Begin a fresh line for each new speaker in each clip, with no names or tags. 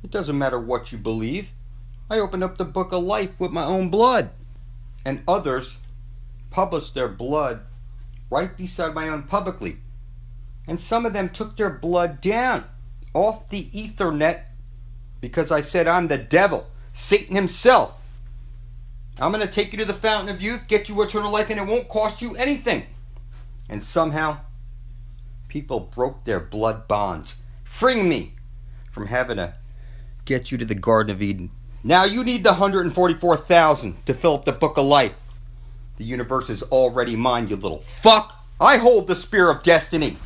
It doesn't matter what you believe. I opened up the book of life with my own blood. And others published their blood right beside my own publicly. And some of them took their blood down off the Ethernet because I said I'm the devil, Satan himself. I'm going to take you to the fountain of youth, get you eternal life, and it won't cost you anything. And somehow, people broke their blood bonds, freeing me from having to get you to the Garden of Eden. Now you need the 144,000 to fill up the book of life. The universe is already mine, you little fuck. I hold the spear of destiny.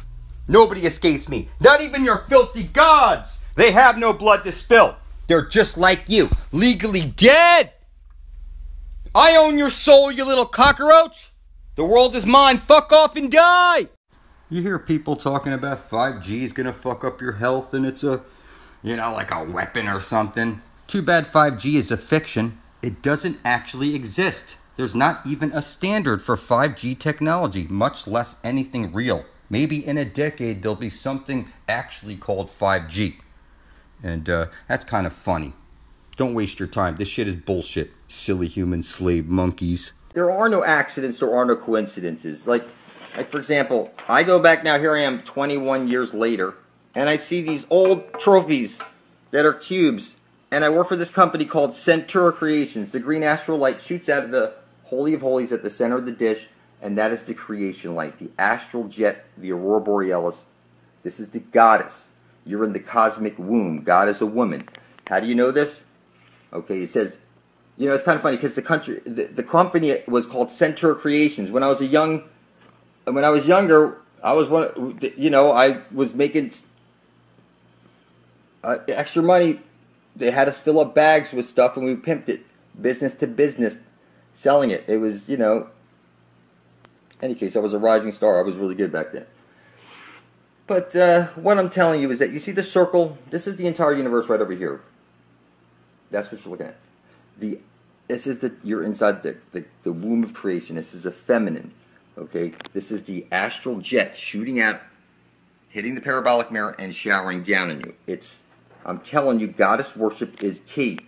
Nobody escapes me. Not even your filthy gods. They have no blood to spill. They're just like you, legally dead. I own your soul, you little cockroach. The world is mine. Fuck off and die. You hear people talking about 5G is going to fuck up your health and it's a, like a weapon or something. Too bad 5G is a fiction. It doesn't actually exist. There's not even a standard for 5G technology, much less anything real. Maybe in a decade there'll be something actually called 5G. And that's kind of funny. Don't waste your time. This shit is bullshit. Silly human slave monkeys. There are no accidents. There are no coincidences. Like for example, I go back now. Here I am 21 years later. And I see these old trophies that are cubes. And I work for this company called Centura Creations. The green astral light shoots out of the Holy of Holies at the center of the dish. And that is the creation light. The astral jet, the aurora borealis. This is the goddess. You're in the cosmic womb. God is a woman. How do you know this? Okay, it says, it's kind of funny because the company was called Centura Creations. When I was younger, I was I was making extra money. They had us fill up bags with stuff, and we pimped it, business to business, selling it. It was, any case, I was a rising star. I was really good back then. But what I'm telling you is that you see the circle. This is the entire universe right over here. That's what you're looking at. You're inside the womb of creation. This is a feminine. Okay? This is the astral jet shooting out, hitting the parabolic mirror, and showering down on you. I'm telling you, goddess worship is key.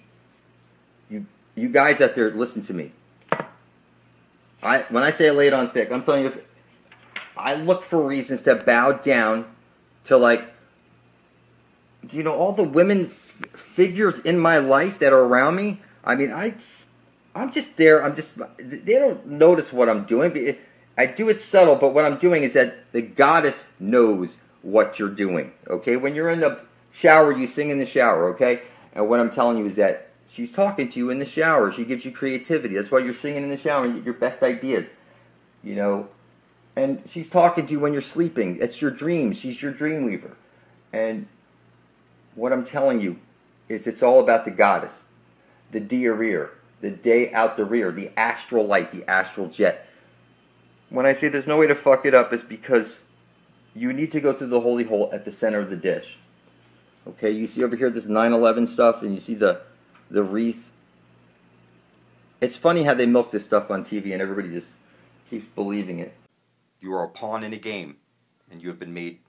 You guys out there, listen to me. When I say I lay it on thick, I'm telling you, I look for reasons to bow down to all the women figures in my life that are around me. I mean, I'm just there. They don't notice what I'm doing. I do it subtle, but what I'm doing is that the goddess knows what you're doing. Okay, when you're in the shower, you sing in the shower. Okay, and what I'm telling you is that she's talking to you in the shower. She gives you creativity. That's why you're singing in the shower and you get your best ideas. And she's talking to you when you're sleeping. It's your dreams. She's your dream weaver. And what I'm telling you is it's all about the goddess. The Dia-Rear. The day out the rear. The astral light. The astral jet. When I say there's no way to fuck it up, it's because you need to go through the holy hole at the center of the dish. Okay, you see over here this 9/11 stuff, and you see the wreath. It's funny how they milk this stuff on TV, and everybody just keeps believing it. You are a pawn in a game, and you have been made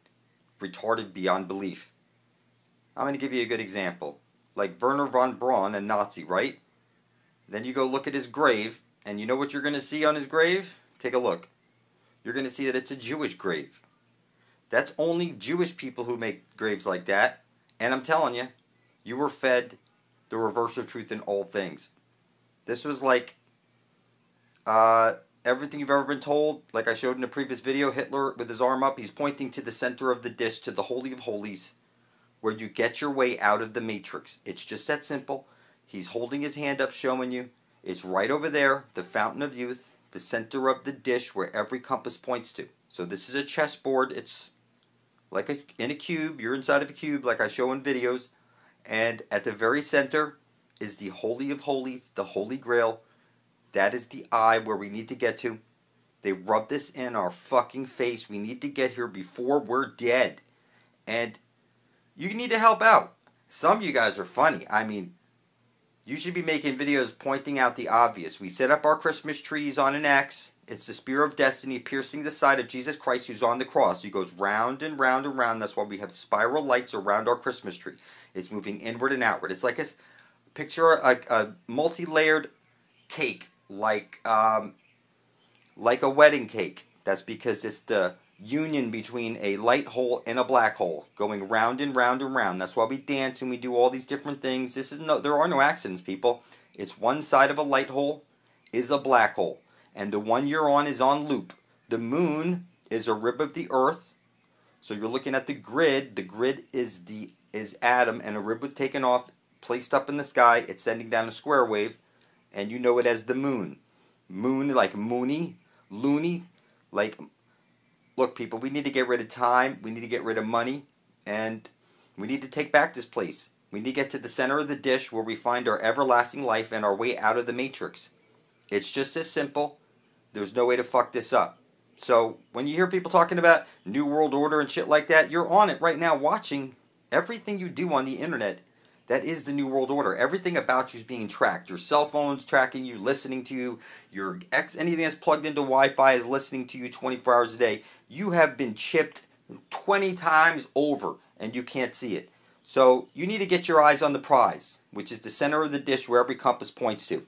retarded beyond belief. I'm going to give you a good example. Like Werner von Braun, a Nazi, right? Then you go look at his grave, and you know what you're going to see on his grave? Take a look. You're going to see that it's a Jewish grave. That's only Jewish people who make graves like that. And I'm telling you, you were fed the reverse of truth in all things. This was like everything you've ever been told. Like I showed in a previous video, Hitler with his arm up, he's pointing to the center of the dish, to the Holy of Holies, where you get your way out of the matrix. It's just that simple. He's holding his hand up showing you. It's right over there, the fountain of youth, the center of the dish where every compass points to. So this is a chessboard. It's like in a cube. You're inside of a cube like I show in videos. And at the very center is the Holy of Holies, the Holy Grail. That is the eye where we need to get to. They rub this in our fucking face. We need to get here before we're dead. And you need to help out. Some of you guys are funny. I mean, you should be making videos pointing out the obvious. We set up our Christmas trees on an X. It's the spear of destiny piercing the side of Jesus Christ who's on the cross. He goes round and round and round. That's why we have spiral lights around our Christmas tree. It's moving inward and outward. It's like picture a multi-layered cake, like a wedding cake. That's because it's the union between a light hole and a black hole, going round and round and round. That's why we dance and we do all these different things. There are no accidents, people. It's one side of a light hole is a black hole, and the one you're on is on loop. The moon is a rib of the earth, so you're looking at the grid. The grid is Adam, and a rib was taken off, placed up in the sky. It's sending down a square wave, and you know it as the moon. Moon like moony, loony, like. Look, people, we need to get rid of time. We need to get rid of money, and we need to take back this place. We need to get to the center of the dish where we find our everlasting life and our way out of the matrix. It's just as simple. There's no way to fuck this up. So when you hear people talking about New World Order and shit like that, you're on it right now watching everything you do on the internet. That is the New World Order. Everything about you is being tracked. Your cell phone's tracking you, listening to you. Anything that's plugged into Wi-Fi is listening to you 24 hours a day. You have been chipped 20 times over, and you can't see it. So you need to get your eyes on the prize, which is the center of the dish where every compass points to.